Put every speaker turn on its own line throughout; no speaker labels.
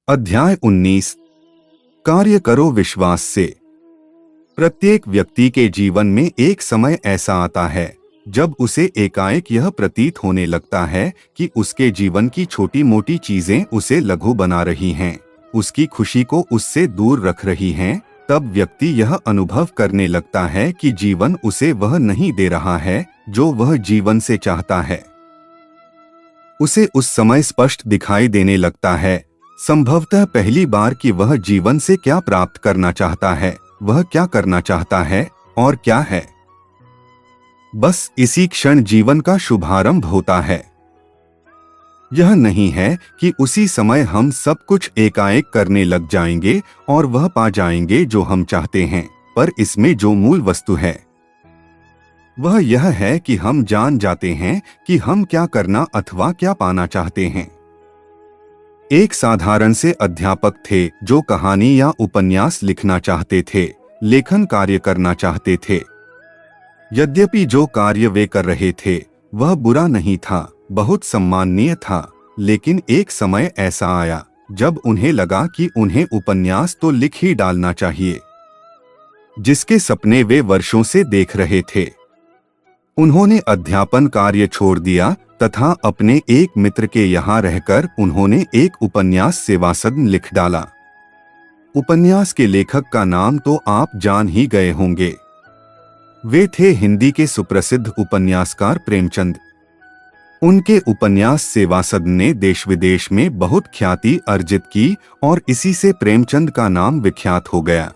अध्याय 19। कार्य करो विश्वास से। प्रत्येक व्यक्ति के जीवन में एक समय ऐसा आता है जब उसे एकाएक यह प्रतीत होने लगता है कि उसके जीवन की छोटी मोटी चीजें उसे लघु बना रही हैं, उसकी खुशी को उससे दूर रख रही हैं। तब व्यक्ति यह अनुभव करने लगता है कि जीवन उसे वह नहीं दे रहा है जो वह जीवन से चाहता है। उसे उस समय स्पष्ट दिखाई देने लगता है, संभवतः पहली बार, कि वह जीवन से क्या प्राप्त करना चाहता है, वह क्या करना चाहता है और क्या है। बस इसी क्षण जीवन का शुभारंभ होता है। यह नहीं है कि उसी समय हम सब कुछ एकाएक करने लग जाएंगे और वह पा जाएंगे जो हम चाहते हैं, पर इसमें जो मूल वस्तु है वह यह है कि हम जान जाते हैं कि हम क्या करना अथवा क्या पाना चाहते हैं। एक साधारण से अध्यापक थे जो कहानी या उपन्यास लिखना चाहते थे, लेखन कार्य करना चाहते थे। यद्यपि जो कार्य वे कर रहे थे वह बुरा नहीं था, बहुत सम्माननीय था, लेकिन एक समय ऐसा आया जब उन्हें लगा कि उन्हें उपन्यास तो लिख ही डालना चाहिए, जिसके सपने वे वर्षों से देख रहे थे। उन्होंने अध्यापन कार्य छोड़ दिया तथा अपने एक मित्र के यहाँ रहकर उन्होंने एक उपन्यास सेवा सदन लिख डाला। उपन्यास के लेखक का नाम तो आप जान ही गए होंगे। वे थे हिंदी के सुप्रसिद्ध उपन्यासकार प्रेमचंद। उनके उपन्यास सेवा सदन ने देश विदेश में बहुत ख्याति अर्जित की और इसी से प्रेमचंद का नाम विख्यात हो गया।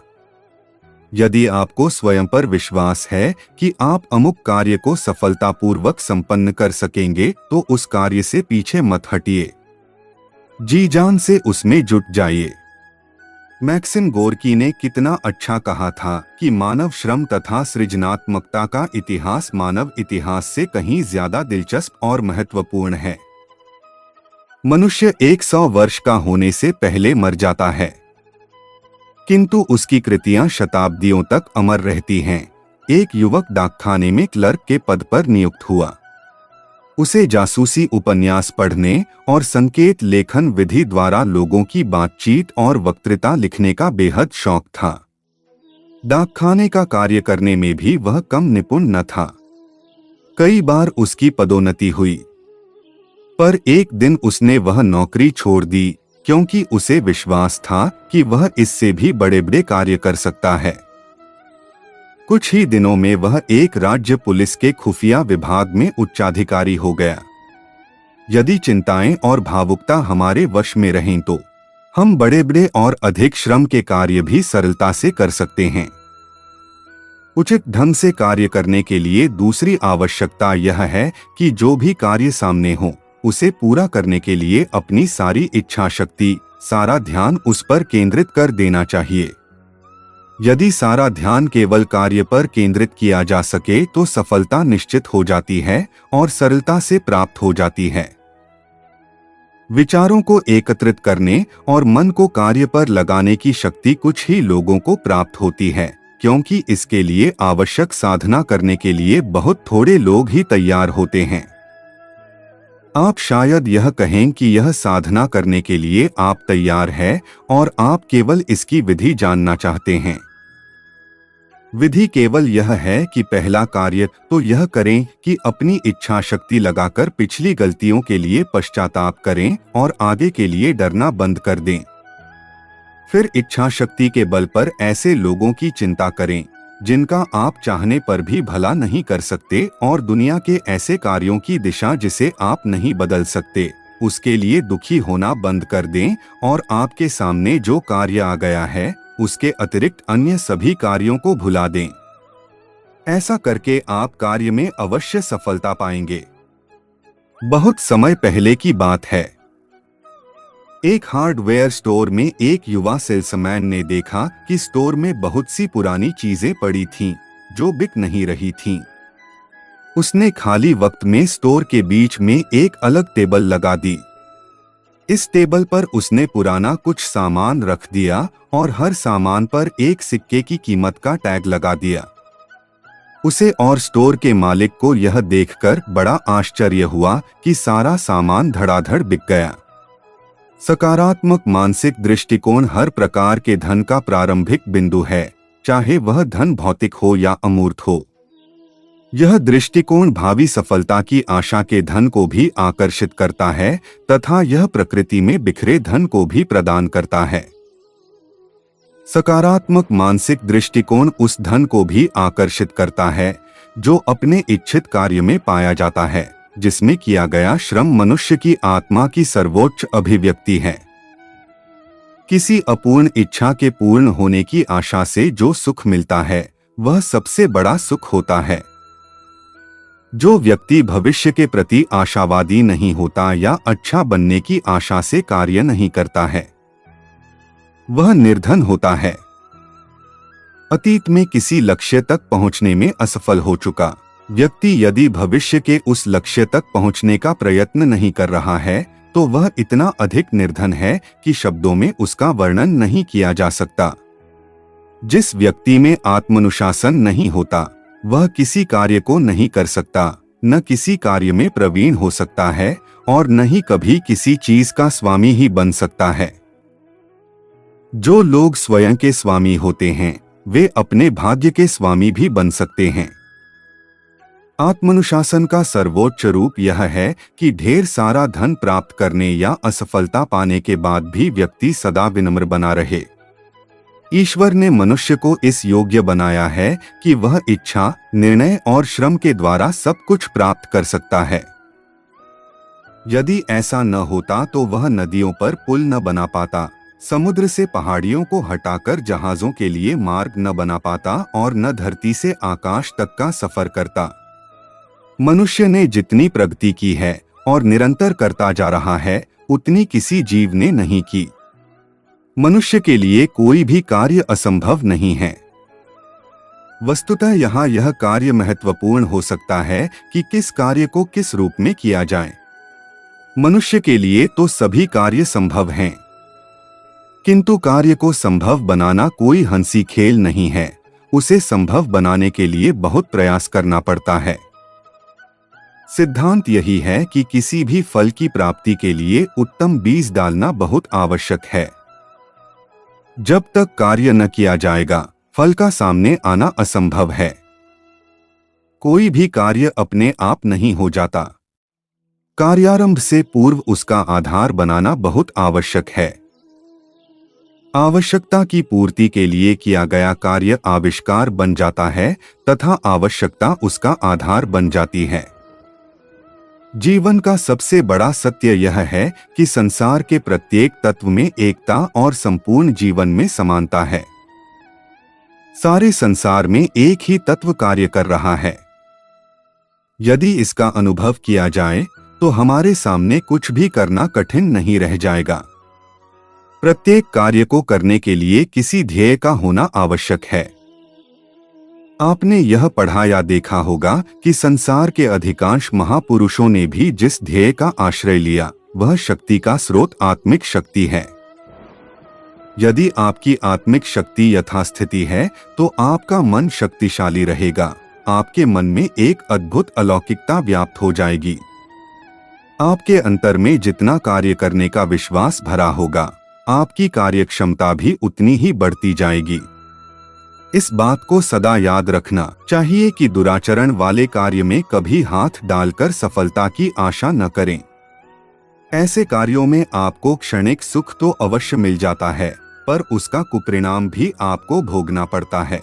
यदि आपको स्वयं पर विश्वास है कि आप अमुक कार्य को सफलतापूर्वक संपन्न कर सकेंगे तो उस कार्य से पीछे मत हटिए, जी जान से उसमें जुट जाइए। मैक्सिम गोर्की ने कितना अच्छा कहा था कि मानव श्रम तथा सृजनात्मकता का इतिहास मानव इतिहास से कहीं ज्यादा दिलचस्प और महत्वपूर्ण है। मनुष्य 100 वर्ष का होने से पहले मर जाता है, किंतु उसकी कृतियां शताब्दियों तक अमर रहती हैं। एक युवक डाकखाने में क्लर्क के पद पर नियुक्त हुआ। उसे जासूसी उपन्यास पढ़ने और संकेत लेखन विधि द्वारा लोगों की बातचीत और वक्तृता लिखने का बेहद शौक था। डाकखाने का कार्य करने में भी वह कम निपुण न था। कई बार उसकी पदोन्नति हुई, पर एक दिन उसने वह नौकरी छोड़ दी क्योंकि उसे विश्वास था कि वह इससे भी बड़े बड़े कार्य कर सकता है। कुछ ही दिनों में वह एक राज्य पुलिस के खुफिया विभाग में उच्चाधिकारी हो गया। यदि चिंताएं और भावुकता हमारे वश में रहें तो हम बड़े बड़े और अधिक श्रम के कार्य भी सरलता से कर सकते हैं। उचित ढंग से कार्य करने के लिए दूसरी आवश्यकता यह है कि जो भी कार्य सामने हो उसे पूरा करने के लिए अपनी सारी इच्छा शक्ति, सारा ध्यान उस पर केंद्रित कर देना चाहिए। यदि सारा ध्यान केवल कार्य पर केंद्रित किया जा सके तो सफलता निश्चित हो जाती है और सरलता से प्राप्त हो जाती है। विचारों को एकत्रित करने और मन को कार्य पर लगाने की शक्ति कुछ ही लोगों को प्राप्त होती है, क्योंकि इसके लिए आवश्यक साधना करने के लिए बहुत थोड़े लोग ही तैयार होते हैं। आप शायद यह कहें कि यह साधना करने के लिए आप तैयार हैं और आप केवल इसकी विधि जानना चाहते हैं। विधि केवल यह है कि पहला कार्य तो यह करें कि अपनी इच्छा शक्ति लगाकर पिछली गलतियों के लिए पश्चाताप करें और आगे के लिए डरना बंद कर दें। फिर इच्छा शक्ति के बल पर ऐसे लोगों की चिंता करें जिनका आप चाहने पर भी भला नहीं कर सकते और दुनिया के ऐसे कार्यों की दिशा जिसे आप नहीं बदल सकते, उसके लिए दुखी होना बंद कर दें और आपके सामने जो कार्य आ गया है उसके अतिरिक्त अन्य सभी कार्यों को भुला दें। ऐसा करके आप कार्य में अवश्य सफलता पाएंगे। बहुत समय पहले की बात है। एक हार्डवेयर स्टोर में एक युवा सेल्समैन ने देखा कि स्टोर में बहुत सी पुरानी चीजें पड़ी थीं जो बिक नहीं रही थीं। उसने खाली वक्त में स्टोर के बीच में एक अलग टेबल लगा दी। इस टेबल पर उसने पुराना कुछ सामान रख दिया और हर सामान पर एक सिक्के की कीमत का टैग लगा दिया। उसे और स्टोर के मालिक को यह देखकर बड़ा आश्चर्य हुआ कि सारा सामान धड़ाधड़ बिक गया। सकारात्मक मानसिक दृष्टिकोण हर प्रकार के धन का प्रारंभिक बिंदु है, चाहे वह धन भौतिक हो या अमूर्त हो। यह दृष्टिकोण भावी सफलता की आशा के धन को भी आकर्षित करता है तथा यह प्रकृति में बिखरे धन को भी प्रदान करता है। सकारात्मक मानसिक दृष्टिकोण उस धन को भी आकर्षित करता है जो अपने इच्छित कार्य में पाया जाता है, जिसमें किया गया श्रम मनुष्य की आत्मा की सर्वोच्च अभिव्यक्ति है। किसी अपूर्ण इच्छा के पूर्ण होने की आशा से जो सुख मिलता है वह सबसे बड़ा सुख होता है। जो व्यक्ति भविष्य के प्रति आशावादी नहीं होता या अच्छा बनने की आशा से कार्य नहीं करता है वह निर्धन होता है। अतीत में किसी लक्ष्य तक पहुंचने में असफल हो चुका व्यक्ति यदि भविष्य के उस लक्ष्य तक पहुंचने का प्रयत्न नहीं कर रहा है तो वह इतना अधिक निर्धन है कि शब्दों में उसका वर्णन नहीं किया जा सकता। जिस व्यक्ति में आत्मानुशासन नहीं होता वह किसी कार्य को नहीं कर सकता, न किसी कार्य में प्रवीण हो सकता है और न ही कभी किसी चीज का स्वामी ही बन सकता है। जो लोग स्वयं के स्वामी होते हैं वे अपने भाग्य के स्वामी भी बन सकते हैं। आत्मानुशासन का सर्वोच्च रूप यह है कि ढेर सारा धन प्राप्त करने या असफलता पाने के बाद भी व्यक्ति सदा विनम्र बना रहे। ईश्वर ने मनुष्य को इस योग्य बनाया है कि वह इच्छा, निर्णय और श्रम के द्वारा सब कुछ प्राप्त कर सकता है। यदि ऐसा न होता तो वह नदियों पर पुल न बना पाता, समुद्र से पहाड़ियों को हटाकर जहाजों के लिए मार्ग न बना पाता और न धरती से आकाश तक का सफर करता। मनुष्य ने जितनी प्रगति की है और निरंतर करता जा रहा है उतनी किसी जीव ने नहीं की। मनुष्य के लिए कोई भी कार्य असंभव नहीं है। वस्तुतः यहाँ यह कार्य महत्वपूर्ण हो सकता है कि किस कार्य को किस रूप में किया जाए। मनुष्य के लिए तो सभी कार्य संभव हैं, किंतु कार्य को संभव बनाना कोई हंसी खेल नहीं है। उसे संभव बनाने के लिए बहुत प्रयास करना पड़ता है। सिद्धांत यही है कि किसी भी फल की प्राप्ति के लिए उत्तम बीज डालना बहुत आवश्यक है। जब तक कार्य न किया जाएगा फल का सामने आना असंभव है। कोई भी कार्य अपने आप नहीं हो जाता। कार्यारंभ से पूर्व उसका आधार बनाना बहुत आवश्यक है। आवश्यकता की पूर्ति के लिए किया गया कार्य आविष्कार बन जाता है तथा आवश्यकता उसका आधार बन जाती है। जीवन का सबसे बड़ा सत्य यह है कि संसार के प्रत्येक तत्व में एकता और संपूर्ण जीवन में समानता है। सारे संसार में एक ही तत्व कार्य कर रहा है। यदि इसका अनुभव किया जाए तो हमारे सामने कुछ भी करना कठिन नहीं रह जाएगा। प्रत्येक कार्य को करने के लिए किसी ध्येय का होना आवश्यक है। आपने यह पढ़ा या देखा होगा कि संसार के अधिकांश महापुरुषों ने भी जिस ध्येय का आश्रय लिया वह शक्ति का स्रोत आत्मिक शक्ति है। यदि आपकी आत्मिक शक्ति यथास्थिति है तो आपका मन शक्तिशाली रहेगा। आपके मन में एक अद्भुत अलौकिकता व्याप्त हो जाएगी। आपके अंतर में जितना कार्य करने का विश्वास भरा होगा आपकी कार्यक्षमता भी उतनी ही बढ़ती जाएगी। इस बात को सदा याद रखना चाहिए कि दुराचरण वाले कार्य में कभी हाथ डालकर सफलता की आशा न करें। ऐसे कार्यों में आपको क्षणिक सुख तो अवश्य मिल जाता है पर उसका कुपरिणाम भी आपको भोगना पड़ता है।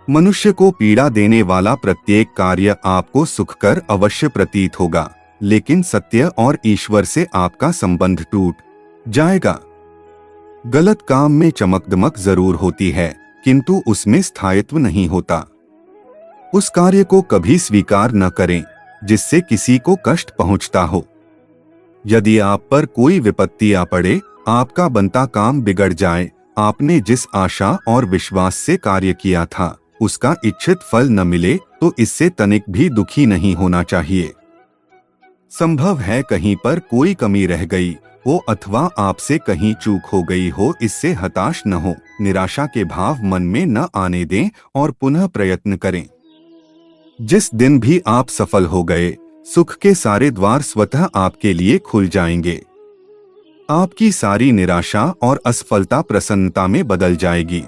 मनुष्य को पीड़ा देने वाला प्रत्येक कार्य आपको सुखकर अवश्य प्रतीत होगा, लेकिन सत्य और ईश्वर से आपका संबंध टूट जाएगा। गलत काम में चमकदमक जरूर होती है किंतु उसमें स्थायित्व नहीं होता। उस कार्य को कभी स्वीकार न करें जिससे किसी को कष्ट पहुंचता हो। यदि आप पर कोई विपत्ति आ पड़े, आपका बनता काम बिगड़ जाए, आपने जिस आशा और विश्वास से कार्य किया था उसका इच्छित फल न मिले तो इससे तनिक भी दुखी नहीं होना चाहिए। संभव है कहीं पर कोई कमी रह गई हो अथवा आपसे कहीं चूक हो गई हो, इससे हताश न हो, निराशा के भाव मन में न आने दें और पुनः प्रयत्न करें। जिस दिन भी आप सफल हो गए, सुख के सारे द्वार स्वतः आपके लिए खुल जाएंगे। आपकी सारी निराशा और असफलता प्रसन्नता में बदल जाएगी।